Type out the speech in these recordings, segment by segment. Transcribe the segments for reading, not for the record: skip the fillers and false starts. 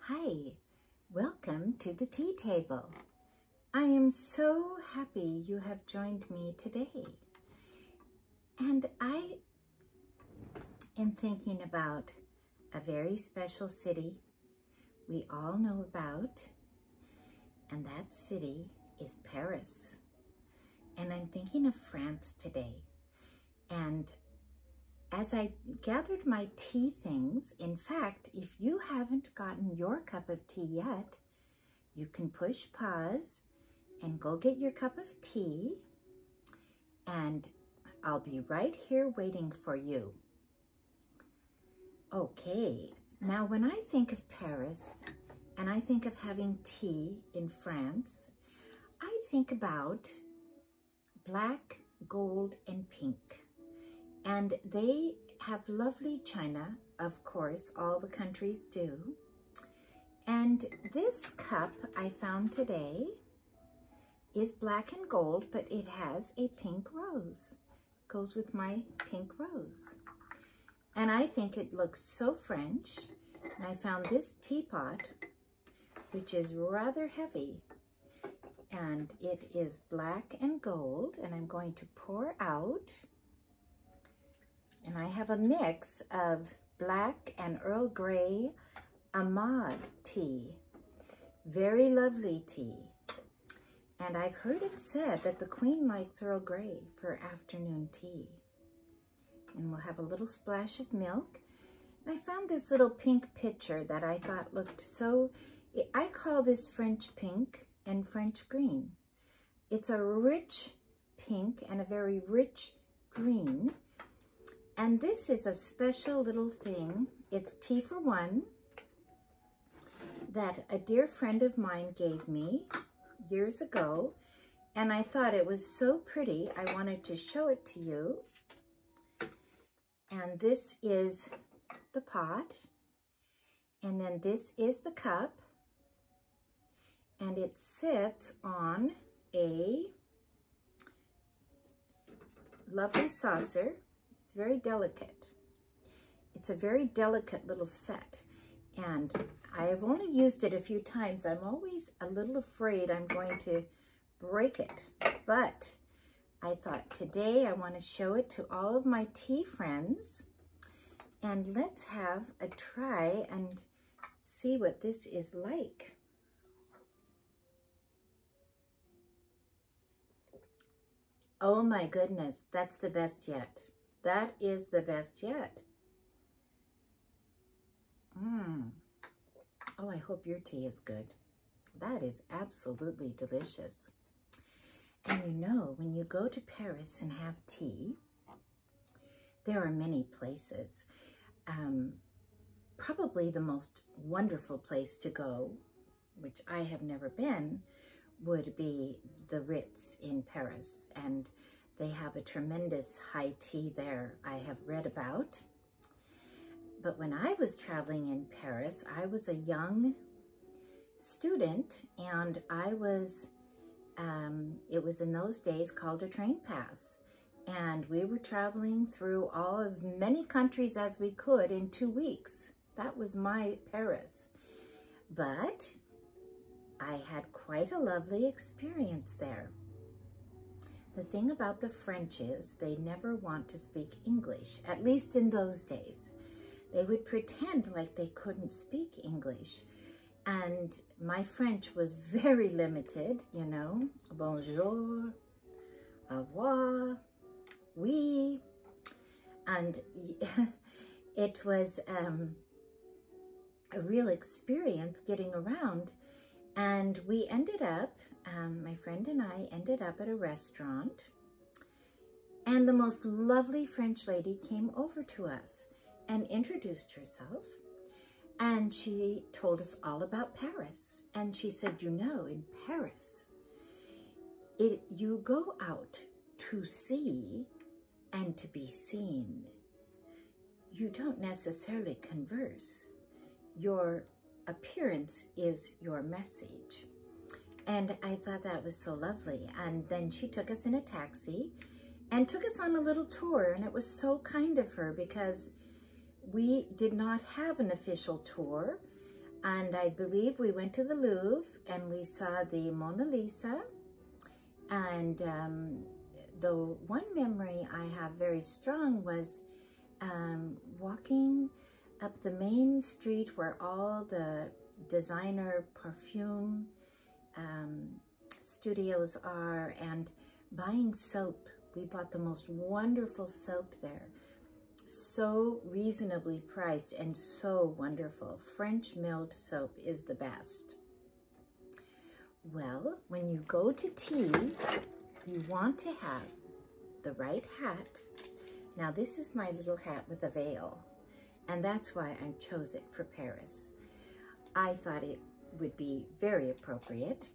Hi, welcome to the tea table. I am so happy you have joined me today. And I am thinking about a very special city we all know about, and that city is Paris. And I'm thinking of France today. And as I gathered my tea things, in fact, if you haven't gotten your cup of tea yet, you can push pause and go get your cup of tea, and I'll be right here waiting for you. Okay, now when I think of Paris and I think of having tea in France, I think about black, gold, and pink. And they have lovely china, of course, all the countries do. And this cup I found today is black and gold, but it has a pink rose. Goes with my pink rose. And I think it looks so French. And I found this teapot, which is rather heavy. And it is black and gold, and I'm going to pour out. And I have a mix of black and Earl Grey Ahmad tea. Very lovely tea. And I've heard it said that the Queen likes Earl Grey for afternoon tea. And we'll have a little splash of milk. And I found this little pink pitcher that I thought looked so, I call this French pink and French green. It's a rich pink and a very rich green. And this is a special little thing. It's tea for one that a dear friend of mine gave me years ago. And I thought it was so pretty, I wanted to show it to you. And this is the pot. And then this is the cup. And it sits on a lovely saucer. It's very delicate. It's a very delicate little set. And I have only used it a few times. I'm always a little afraid I'm going to break it. But I thought today I want to show it to all of my tea friends. And let's have a try and see what this is like. Oh my goodness, that's the best yet. That is the best yet. Oh, I hope your tea is good. That is absolutely delicious. And you know, when you go to Paris and have tea, there are many places. Probably the most wonderful place to go, which I have never been, would be the Ritz in Paris. And they have a tremendous high tea there I have read about. But when I was traveling in Paris, I was a young student, and I was, it was in those days called a train pass. And we were traveling through as many countries as we could in 2 weeks. That was my Paris. But I had quite a lovely experience there. The thing about the French is they never want to speak English, at least in those days. They would pretend like they couldn't speak English. And my French was very limited, you know. Bonjour, au revoir, oui. And it was a real experience getting around. And we ended up, my friend and I ended up at a restaurant, and the most lovely French lady came over to us and introduced herself, and she told us all about Paris. And she said, you know, in Paris, you go out to see and to be seen. You don't necessarily converse. Your appearance is your message. And I thought that was so lovely. And then she took us in a taxi and took us on a little tour. And it was so kind of her because we did not have an official tour. And I believe we went to the Louvre and we saw the Mona Lisa. And the one memory I have very strong was walking up the main street where all the designer perfume studios are, and buying soap. We bought the most wonderful soap there. So reasonably priced and so wonderful. French milled soap is the best. Well, when you go to tea, you want to have the right hat. Now this is my little hat with a veil, and that's why I chose it for Paris. I thought it would be very appropriate,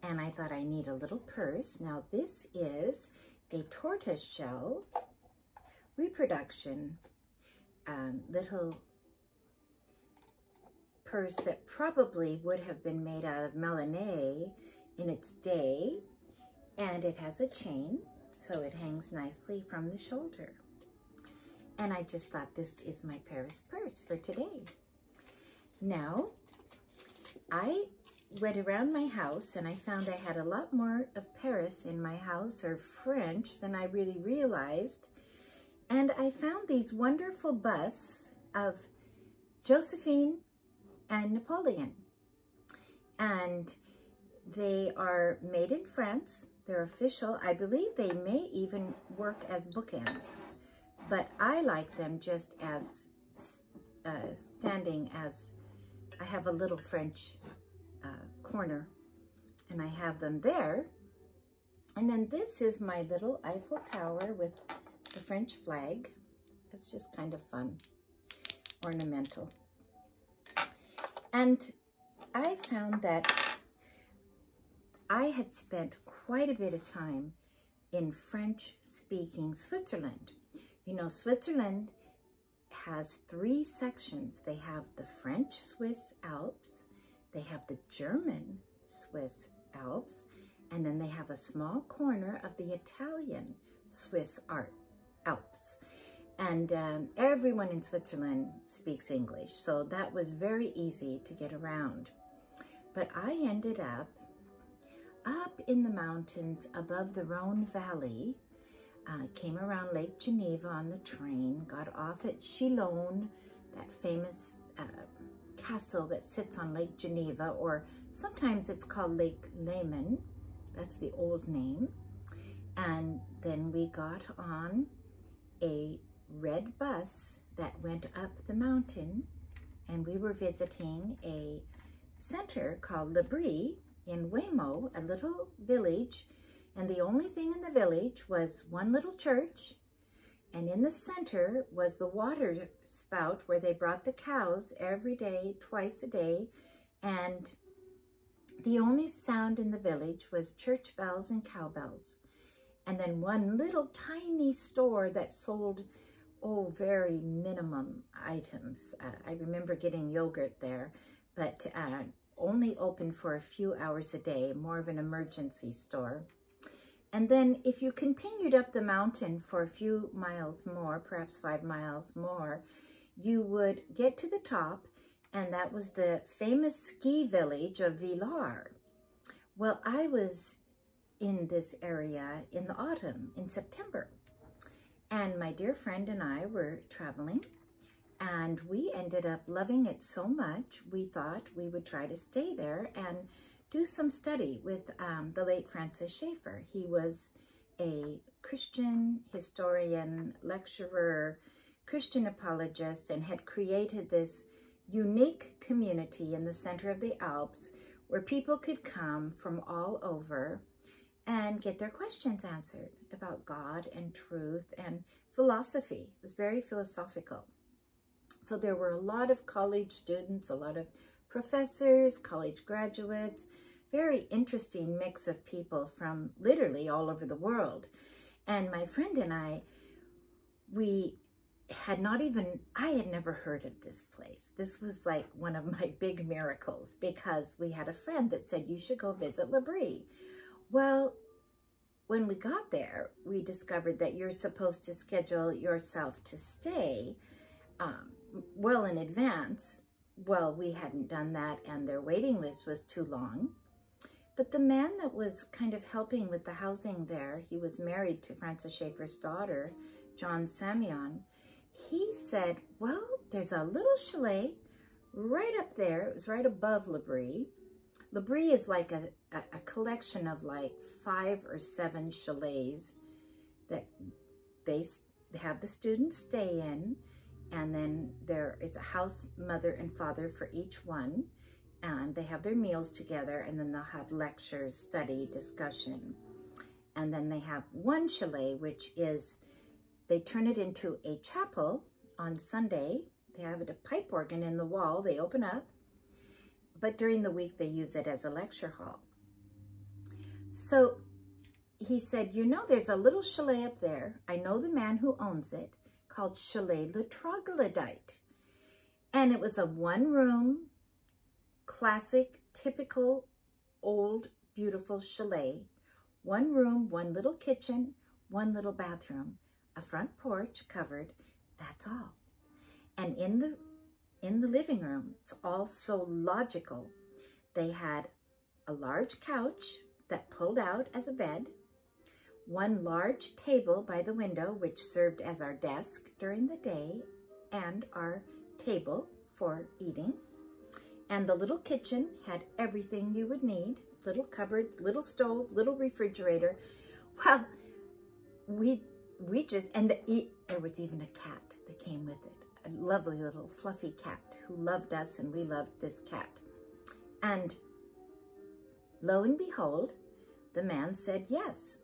and I thought I need a little purse. Now this is a tortoiseshell reproduction little purse that probably would have been made out of Melané in its day, and it has a chain so it hangs nicely from the shoulder. And I just thought this is my Paris purse for today. Now I went around my house and I found I had a lot more of Paris in my house, or French, than I really realized. And I found these wonderful busts of Josephine and Napoleon. And they are made in France. They're official. I believe they may even work as bookends. But I like them just as standing as, I have a little French corner, and I have them there. And then this is my little Eiffel Tower with the French flag. It's just kind of fun, ornamental. And I found that I had spent quite a bit of time in French-speaking Switzerland. You know, Switzerland has 3 sections. They have the French-Swiss Alps, they have the German-Swiss Alps, and then they have a small corner of the Italian-Swiss Alps. And everyone in Switzerland speaks English, so that was very easy to get around. But I ended up in the mountains above the Rhone Valley, came around Lake Geneva on the train, got off at Chillon, that famous castle that sits on Lake Geneva, or sometimes it's called Lake Leman. That's the old name. And then we got on a red bus that went up the mountain, and we were visiting a center called Le Brie in Waymo, a little village. And the only thing in the village was one little church, and in the center was the water spout where they brought the cows every day, twice a day. And the only sound in the village was church bells and cowbells. And then one little tiny store that sold, oh, very minimum items. I remember getting yogurt there, but only open for a few hours a day, more of an emergency store. And then if you continued up the mountain for a few miles more, perhaps 5 miles more, you would get to the top, and that was the famous ski village of Villars. Well, I was in this area in the autumn, in September, and my dear friend and I were traveling, and we ended up loving it so much, we thought we would try to stay there and do some study with the late Francis Schaeffer. He was a Christian historian, lecturer, Christian apologist, and had created this unique community in the center of the Alps where people could come from all over and get their questions answered about God and truth and philosophy. It was very philosophical. So there were a lot of college students, a lot of professors, college graduates, very interesting mix of people from literally all over the world. And my friend and I, I had never heard of this place. This was like one of my big miracles, because we had a friend that said, you should go visit Le Brie. Well, when we got there, we discovered that you're supposed to schedule yourself to stay well in advance, well, we hadn't done that, and their waiting list was too long. But the man that was kind of helping with the housing there, he was married to Francis Schaeffer's daughter, John Samion. He said, well, there's a little chalet right up there. It was right above L'Abri. L'Abri is like a collection of like 5 or 7 chalets that they have the students stay in, and then there is a house mother and father for each one, and they have their meals together, and then they'll have lectures, study, discussion. And then they have one chalet, which is, they turn it into a chapel on Sunday. They have a pipe organ in the wall, they open up, but during the week they use it as a lecture hall. So he said, you know, there's a little chalet up there. I know the man who owns it, called Chalet Le Troglodyte. And it was a 1-room, classic, typical, old, beautiful chalet. 1 room, 1 little kitchen, 1 little bathroom, a front porch covered, that's all. And in the living room, it's all so logical. They had a large couch that pulled out as a bed, 1 large table by the window, which served as our desk during the day and our table for eating. And the little kitchen had everything you would need, little cupboard, little stove, little refrigerator. Well, we just, and there was even a cat that came with it, a lovely little fluffy cat who loved us and we loved this cat. And lo and behold, the man said yes.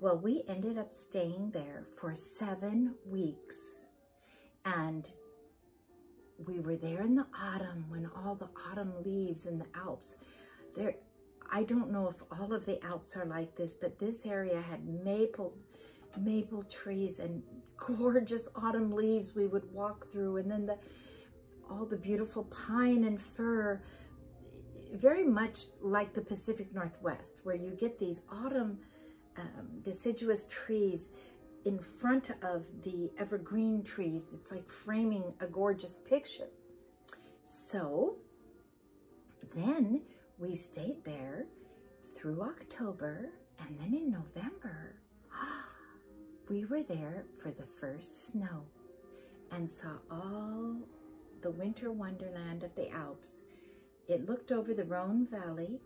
Well, we ended up staying there for 7 weeks, and we were there in the autumn when all the autumn leaves in the Alps. There, I don't know if all of the Alps are like this, but this area had maple trees and gorgeous autumn leaves we would walk through, and then all the beautiful pine and fir, very much like the Pacific Northwest, where you get these autumn deciduous trees in front of the evergreen trees. It's like framing a gorgeous picture. So then we stayed there through October, and then in November, we were there for the first snow and saw all the winter wonderland of the Alps. It looked over the Rhone Valley,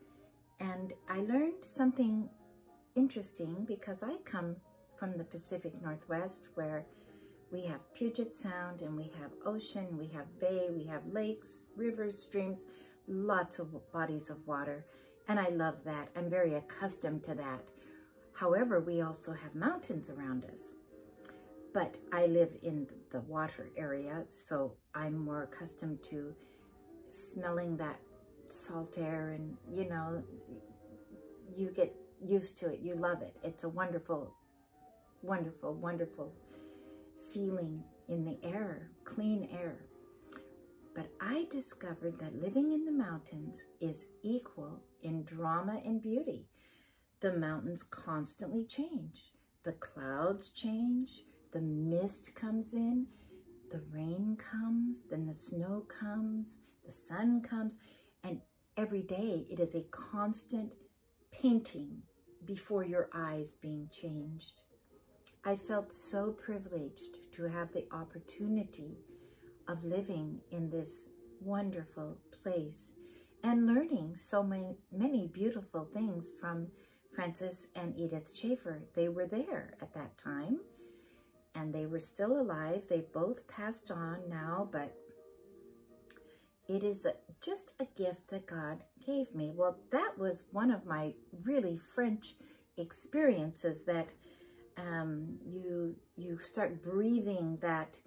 and I learned something interesting because I come from the Pacific Northwest, where we have Puget Sound and we have ocean, we have bay, we have lakes, rivers, streams, lots of bodies of water, and I love that. I'm very accustomed to that. However, we also have mountains around us, but I live in the water area, so I'm more accustomed to smelling that salt air, and you know, you get used to it, you love it. It's a wonderful, wonderful, wonderful feeling in the air, clean air. But I discovered that living in the mountains is equal in drama and beauty. The mountains constantly change. The clouds change, the mist comes in, the rain comes, then the snow comes, the sun comes, and every day it is a constant painting before your eyes being changed. I felt so privileged to have the opportunity of living in this wonderful place and learning so many beautiful things from Francis and Edith Schaeffer. They were there at that time, and they were still alive. They've both passed on now, but it is just a gift that God gave me. Well, that was one of my really French experiences, that you start breathing that.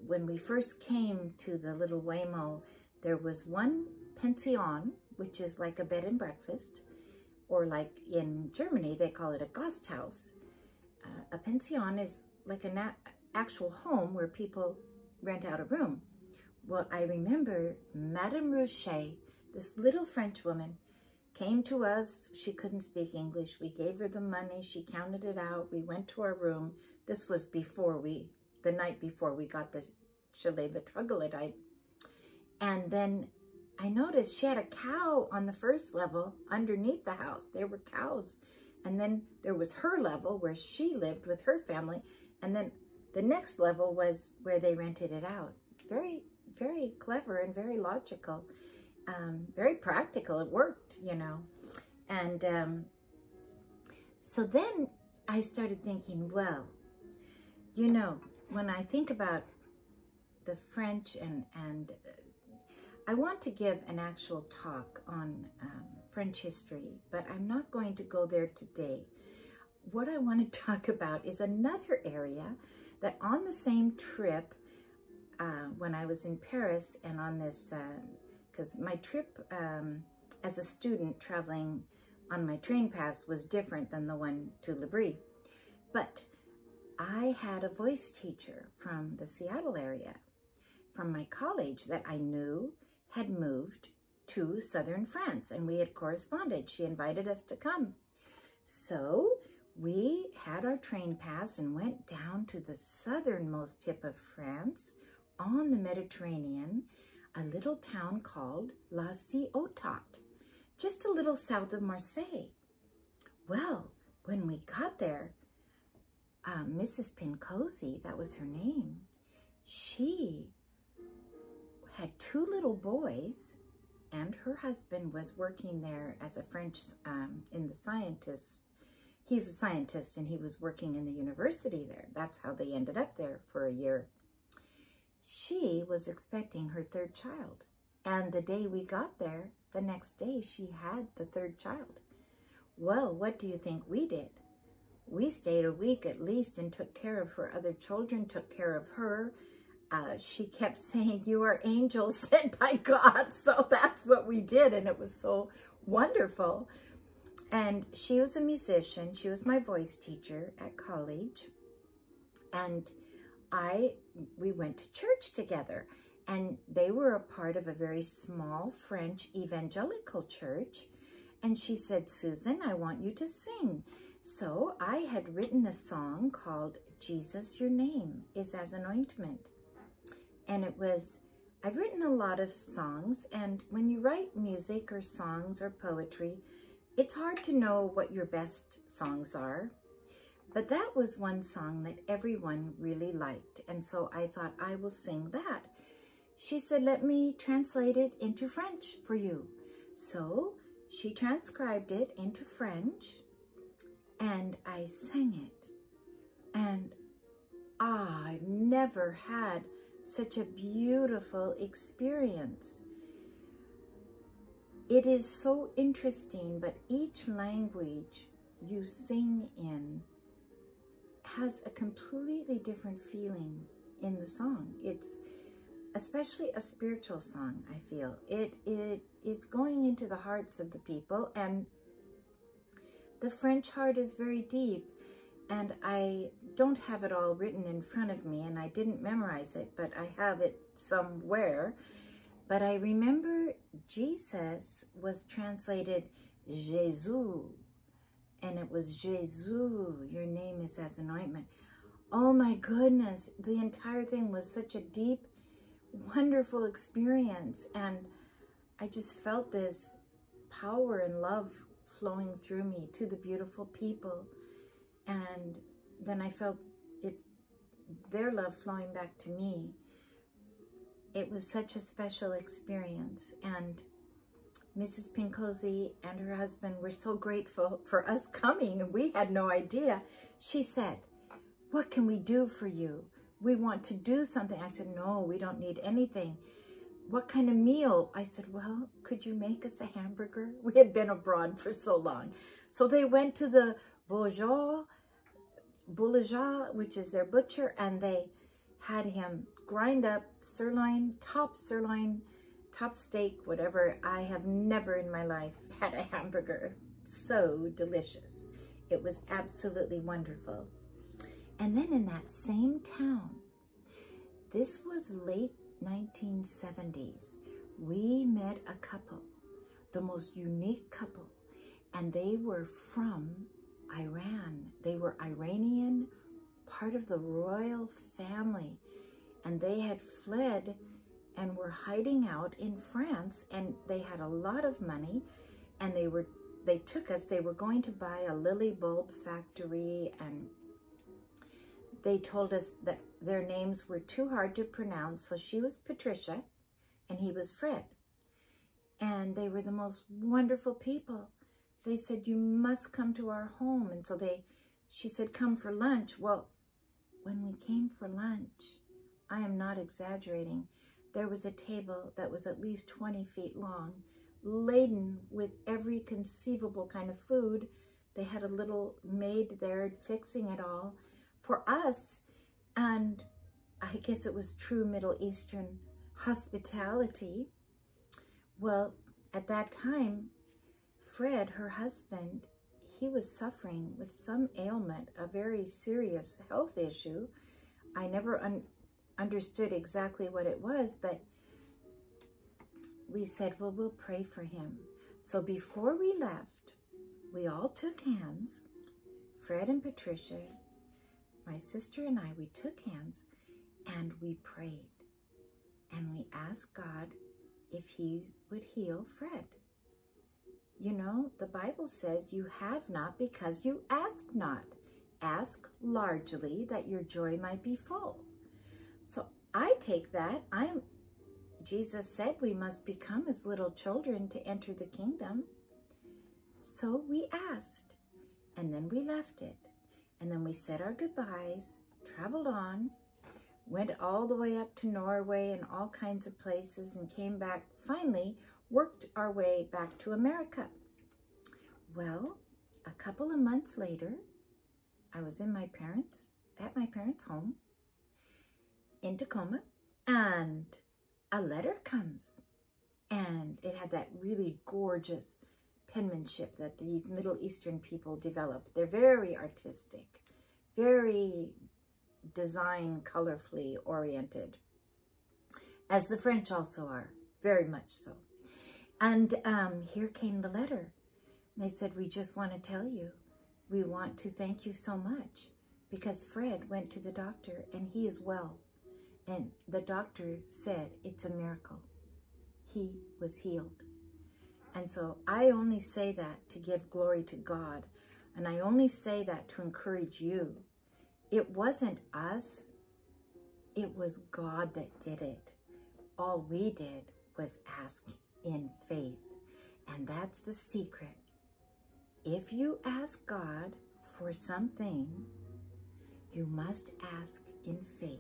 When we first came to the little Waymo, there was one pension, which is like a bed and breakfast, or like in Germany, they call it a Gasthaus. A pension is like an actual home where people rent out a room. Well, I remember Madame Rocher, this little French woman, came to us. She couldn't speak English. We gave her the money. She counted it out. We went to our room. This was before the night before we got the Chalet Le Troglodyte. And then I noticed she had a cow on the first level underneath the house. There were cows. And then there was her level where she lived with her family. And then the next level was where they rented it out. Very, very clever and very logical. Very practical. It worked, you know. And so then I started thinking, well, you know, when I think about the French and I want to give an actual talk on French history, but I'm not going to go there today. What I want to talk about is another area that on the same trip, when I was in Paris and on this, because my trip as a student traveling on my train pass was different than the one to L'Abri. But I had a voice teacher from the Seattle area, from my college that I knew had moved to southern France, and we had corresponded. She invited us to come. So we had our train pass and went down to the southernmost tip of France on the Mediterranean, a little town called La Ciotat, just a little south of Marseille. Well, when we got there, Mrs. Pincosi, that was her name, she had two little boys, and her husband was working there as a French, in the scientists. He's a scientist, and he was working in the university there. That's how they ended up there for a year. She was expecting her third child. And the day we got there, the next day, she had the third child. Well, what do you think we did? We stayed a week at least and took care of her other children, took care of her. She kept saying, "You are angels sent by God." So that's what we did, and it was so wonderful. And she was a musician. She was my voice teacher at college. And we went to church together. And they were a part of a very small French evangelical church. And she said, "Susan, I want you to sing." So I had written a song called "Jesus, Your Name is as an Ointment." And it was, I've written a lot of songs, and when you write music or songs or poetry, it's hard to know what your best songs are. But that was one song that everyone really liked. And so I thought, I will sing that. She said, "Let me translate it into French for you." So she transcribed it into French, and I sang it. And I've never had such a beautiful experience. It is so interesting, but each language you sing in has a completely different feeling in the song. It's especially a spiritual song, I feel. It's going into the hearts of the people, and the French heart is very deep. And I don't have it all written in front of me, and I didn't memorize it, but I have it somewhere. But I remember Jesus was translated Jésus, and it was Jesus, your name is as an ointment. Oh my goodness, the entire thing was such a deep, wonderful experience, and I just felt this power and love flowing through me to the beautiful people. And then I felt their love flowing back to me. It was such a special experience. And Mrs. Pincosi and her husband were so grateful for us coming, and we had no idea. She said, "What can we do for you? We want to do something." I said, "No, we don't need anything." "What kind of meal?" I said, "Well, could you make us a hamburger?" We had been abroad for so long. So they went to the Boulanger, which is their butcher, and they had him grind up sirloin, top steak, whatever. I have never in my life had a hamburger so delicious. It was absolutely wonderful. And then in that same town, this was late 1970s, we met a couple, the most unique couple, and they were from Iran. They were Iranian, part of the royal family, and they had fled and were hiding out in France, and they had a lot of money, and they took us. They were going to buy a lily bulb factory, and they told us that their names were too hard to pronounce. So she was Patricia and he was Fred. And they were the most wonderful people. They said, you must come to our home. And so she said, come for lunch. Well, when we came for lunch, I am not exaggerating, there was a table that was at least 20 feet long, laden with every conceivable kind of food. They had a little maid there fixing it all for us. And I guess it was true Middle Eastern hospitality. Well, at that time, Fred, her husband, he was suffering with some ailment, a very serious health issue. I never understood exactly what it was, but we said, well, we'll pray for him. So before we left, we all took hands, Fred and Patricia, my sister and I, we took hands and we prayed. And we asked God if he would heal Fred. You know, the Bible says you have not because you ask not. Ask largely that your joy might be full. So I take that. Jesus said we must become as little children to enter the kingdom. So we asked, and then we left it. And then we said our goodbyes, traveled on, went all the way up to Norway and all kinds of places, and came back, finally worked our way back to America. Well, a couple of months later, I was at my parents' home in Tacoma, and a letter comes, and it had that really gorgeous penmanship that these Middle Eastern people developed. They're very artistic, very design colorfully oriented, as the French also are, very much so. And here came the letter. They said, we just want to tell you, we want to thank you so much because Fred went to the doctor and he is well. And the doctor said, it's a miracle. He was healed. And so I only say that to give glory to God. And I only say that to encourage you. It wasn't us. It was God that did it. All we did was ask in faith. And that's the secret. If you ask God for something, you must ask in faith.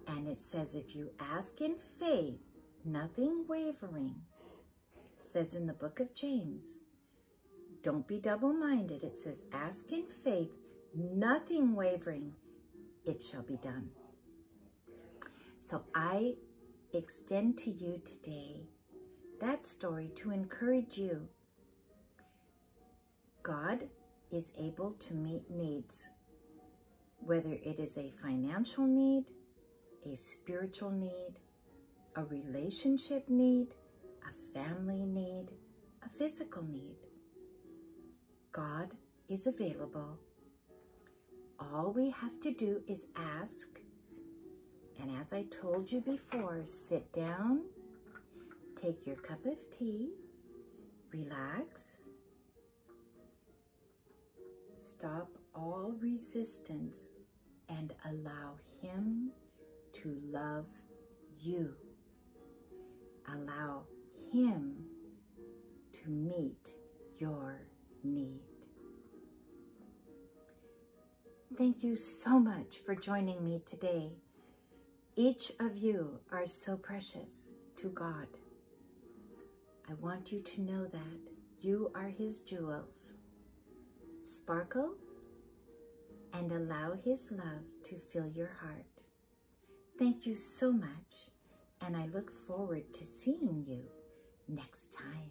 And it says, if you ask in faith, nothing wavering, it says in the book of James, don't be double-minded. It says, ask in faith, nothing wavering, it shall be done. So I extend to you today that story to encourage you. God is able to meet needs, whether it is a financial need, a spiritual need, a relationship need, a family need, a physical need. God is available. All we have to do is ask. And as I told you before, sit down, take your cup of tea, relax, stop all resistance, and allow Him to love you. Allow Him to meet your need. Thank you so much for joining me today. Each of you are so precious to God. I want you to know that you are His jewels. Sparkle and allow His love to fill your heart. Thank you so much, and I look forward to seeing you next time.